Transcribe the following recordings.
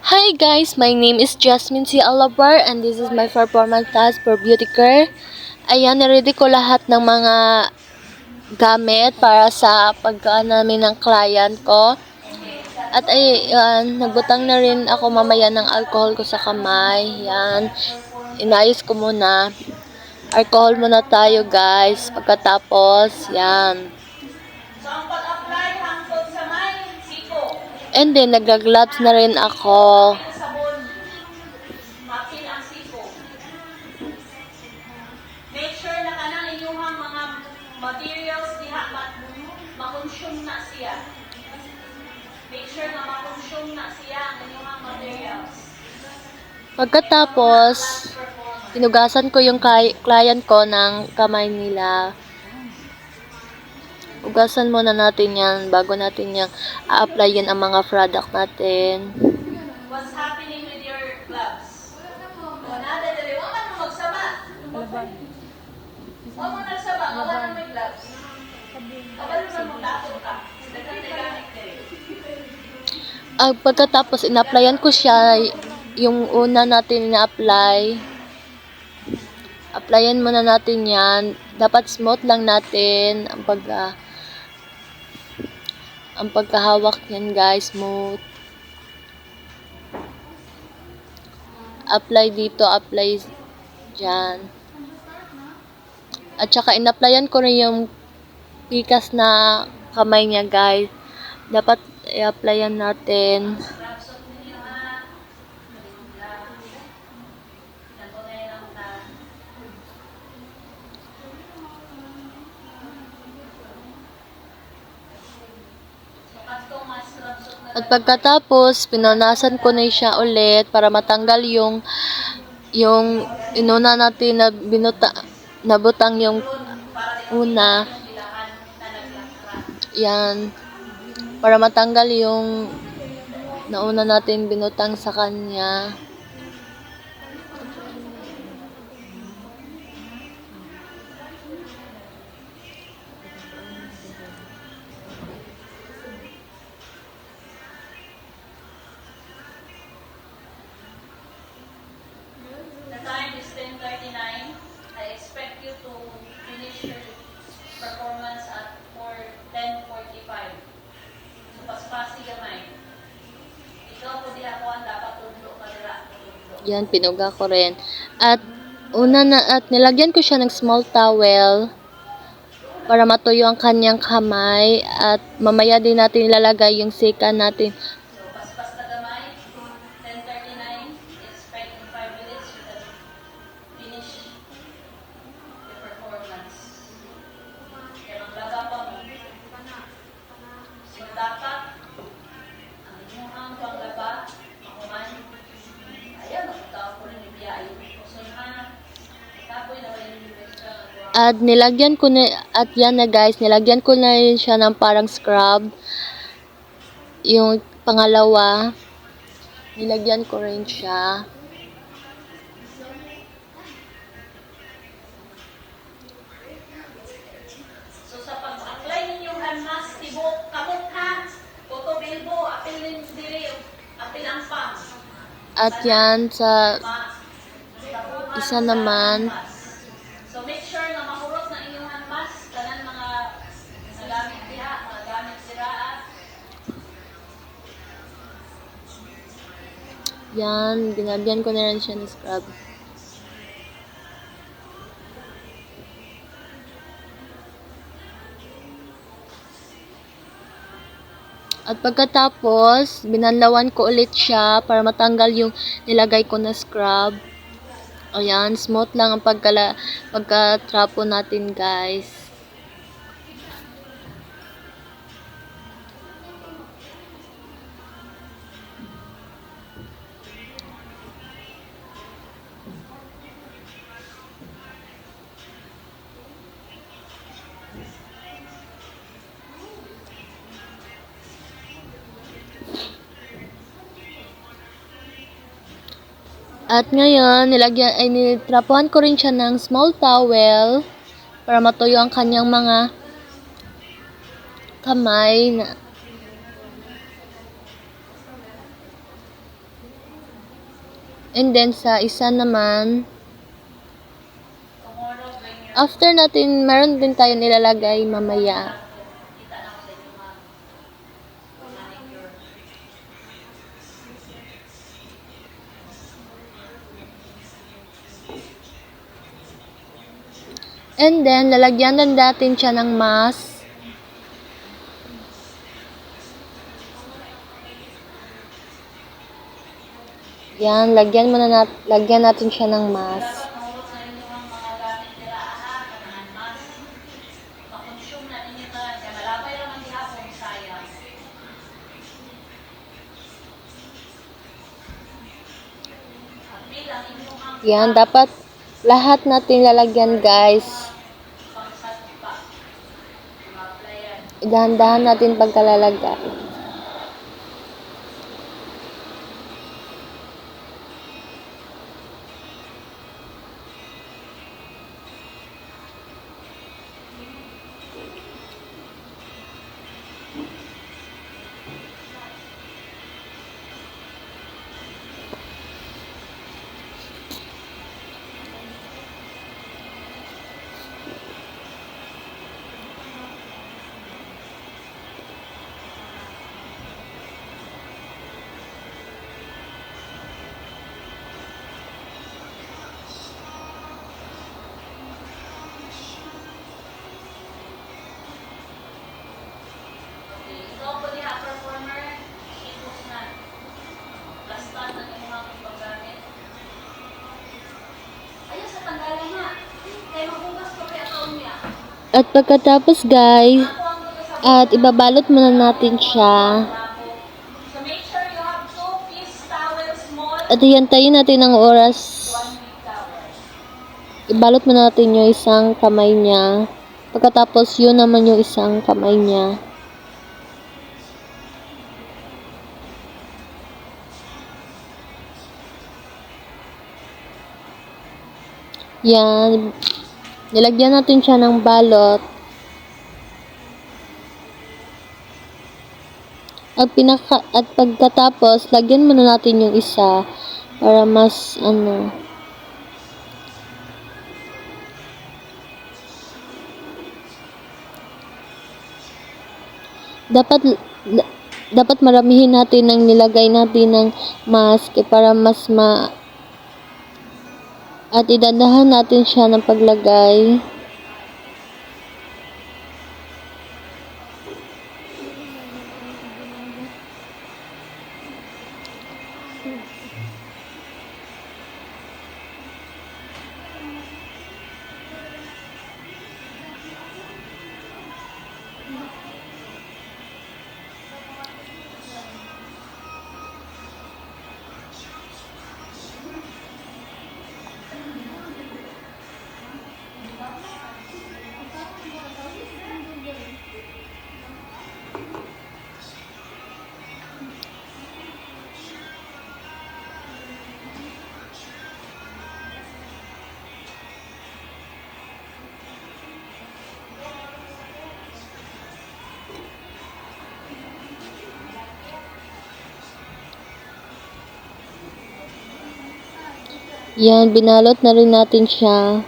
Hi guys, my name is Jasmine C. Alabar and this is my performance task for Beauty Care. Ayan, na-ready ko lahat ng mga gamit para sa pagkaan namin ng client ko. At ayan, nagbutang na rin ako mamaya ng alcohol ko sa kamay. Yan, inayos ko muna. Alcohol muna tayo guys. Pagkatapos, yan. And then, nag-gloves na rin ako. Make sure na kanang inyong mga materials diha makonsume na siya. Make sure na makonsume na siya ang inyong materials. Pagkatapos, hinugasan ko yung client ko ng kamay nila. Hugasan muna natin yan bago natin yung a-applyin ang mga product natin. What's happening with your gloves? Wala na dali. Wala mo magsama. Wala mo nagsama. Wala na may gloves. Wala na magdato ka. Nagkatagamit ka. Pagkatapos, in-applyan ko siya yung una natin na-apply. Applyan muna natin yan. Dapat smooth lang natin ang pagkahawak yan guys, smooth. Apply dito, apply dyan. At saka in-applyan ko rin yung pikas na kamay niya guys. Dapat i-applyan natin. At pagkatapos, pinunasan ko na siya ulit para matanggal yung inuna natin na nabutang yung una. Yan. Para matanggal yung nauna natin binutang sa kanya. The time is 10:39. I expect you to finish your performance at 10:45. So, paspasi gamay. Ikaw po di ako ang dapat tundo ka nila. Yan, pinuga ko rin. At nilagyan ko siya ng small towel para matuyo ang kanyang kamay. At mamaya din natin ilalagay yung sika natin. So, paspas na gamay. 10:39. Expect in 5 minutes you can finish the performance. Kaya maglaba pa mo. Sinadakap ang inyong panglaba. Makuman. Ayaw, magpunta ko rin ibiyayin. Kusunhan. Ikapoy na ba yung extra? At nilagyan ko na, at yan na guys, nilagyan ko na rin siya ng parang scrub. Yung pangalawa, nilagyan ko rin siya. So sa pag-apply ninyong unmask, tibok, kamot ha, koto bilbo, apil din diri, apil ang pang. At yan sa isa naman, So make sure na mahurot na inyong unmask, tanan mga nagamit diha, mga gamit siraan. yan, ginagyan ko na rin siya ng scrub. At pagkatapos, binanlawan ko ulit siya para matanggal yung nilagay ko na scrub. Ayan, smooth lang ang pagkatrapo natin guys. At ngayon, nitrapuhan ko rin siya ng small towel para matuyo ang kanyang mga kamay na And then sa isa naman, Tomorrow, bring your after natin, meron din tayo nilalagay mamaya. kita na ako sa inyo, ma'am. Manicure. And then, lalagyan na natin siya ng mask. Yan, lagyan natin siya ng mask. Dapat mahulog sa inyo ang mga gamit nila, aha, kanahan mas. Makonsume na ninyo na, kaya malabay lang ang gihapon, sayang. At bilang inyong ang Yan, dapat lahat natin lalagyan, guys. pangsadpa. Ma-applyan. Dahan-dahan natin pagkalalagay. Ikaw po diha, performer, itus na. Plastan ang inyong paggamit. Ayaw sa tanggalan na. Kaya mabugas ko kaya taon niya. At pagkatapos, guys, Ako ang gusto sa at ibabalot muna natin siya. labo. So make sure you have 2 piece towel small, At iyantayin natin ang oras. 1 big towel. Ibalot muna natin yung isang kamay niya. Pagkatapos, yun naman yung isang kamay niya. Yan. Nilagyan natin siya ng balot. At pagkatapos, lagyan muna natin yung isa para mas dapat maramihin natin ang nilagay natin ng mask para mas at idadahan natin siya ng paglagay. Yan, binalot na rin natin siya.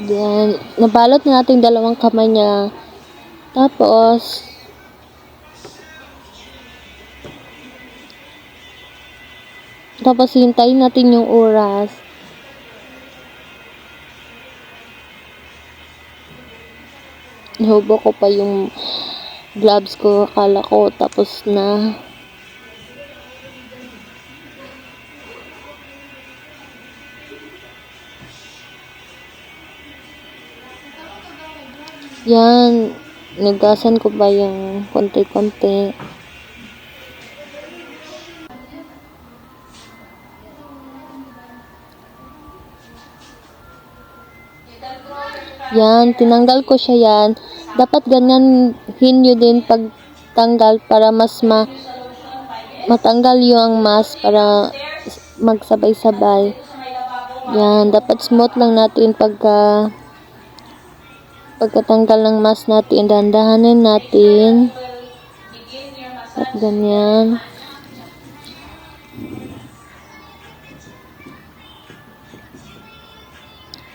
Yan, nabalot na natin dalawang kamay niya. Tapos hintayin natin yung oras. Nahubo ko pa yung gloves ko. Akala ko tapos na. Yan. Nagasan ko ba yung konti-konti. Yan, tinanggal ko siya yan. Dapat ganyan nyo din pagtanggal para mas matanggal yung mask para magsabay-sabay. Yan, dapat smooth lang natin pagkatanggal ng mask natin, dahan-dahanin natin. At ganyan.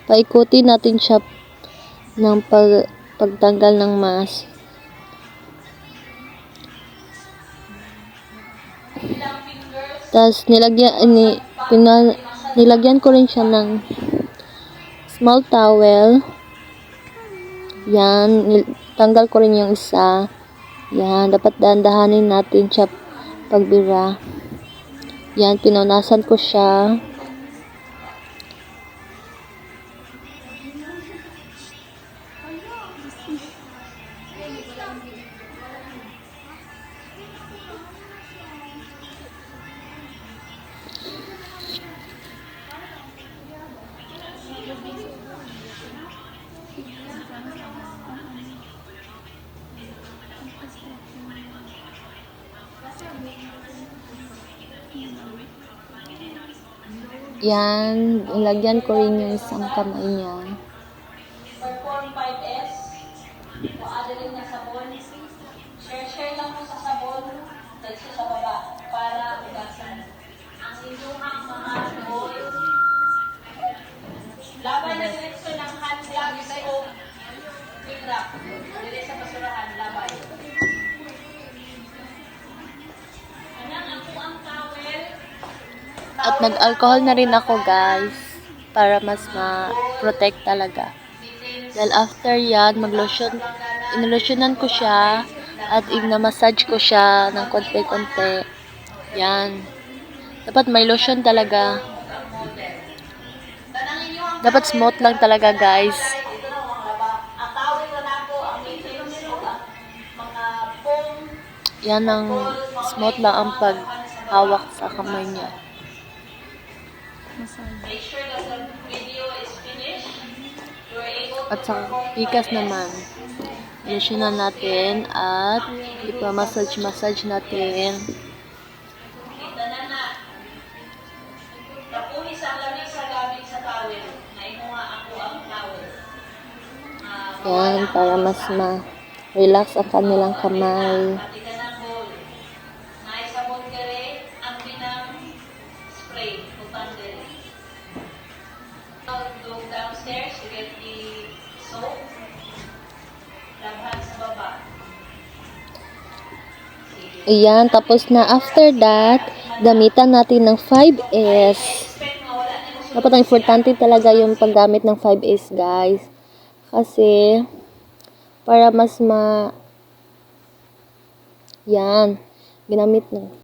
Paikutin natin siya ng pagtanggal ng mask. Tapos nilagyan ko rin siya ng small towel. Yan, tanggal ko rin yung isa. Yan, dapat dahan-dahanin natin siya pagbira. Yan, pinunasan ko siya. Yan, ilagyan ko rin yung isang kamay niya. Perform 5S. O adaling na sabon. Share lang mo sa sabon. Dito sa baba. Para ugasan. Ang inyong mga boy. Laban na diretso ng hand gloves o pinrap. Dili sa basurahan. Labay. Anang ako ang towel. At nag-alcohol na rin ako, guys, para mas ma-protect talaga. Dahil after yan, inlotionan ko siya at ina-massage ko siya ng konti-konti. Yan. Dapat may lotion talaga. Dapat smooth lang talaga, guys. Yan ang smooth lang ang paghawak sa kamay niya. Make sure that the video is finished. You are able to At sa pikas naman, ilusyonan natin at ipa-massage natin. kita na. Tapuhi sa lamig sa gamit sa towel. Naimuha ako ang towel. Yan, para mas ma-relax ang kanilang kamay. Pati ka ng bowl. Naisabon ka rin ang binang spray. Putang din. Go downstairs, you get the soap. Labhan sa baba. Ayan, tapos na after that, gamitan natin ng 5S. Expect mawala na yung Dapat ang importante talaga yung paggamit ng 5S, guys. Kasi, para mas yan, ginamit na.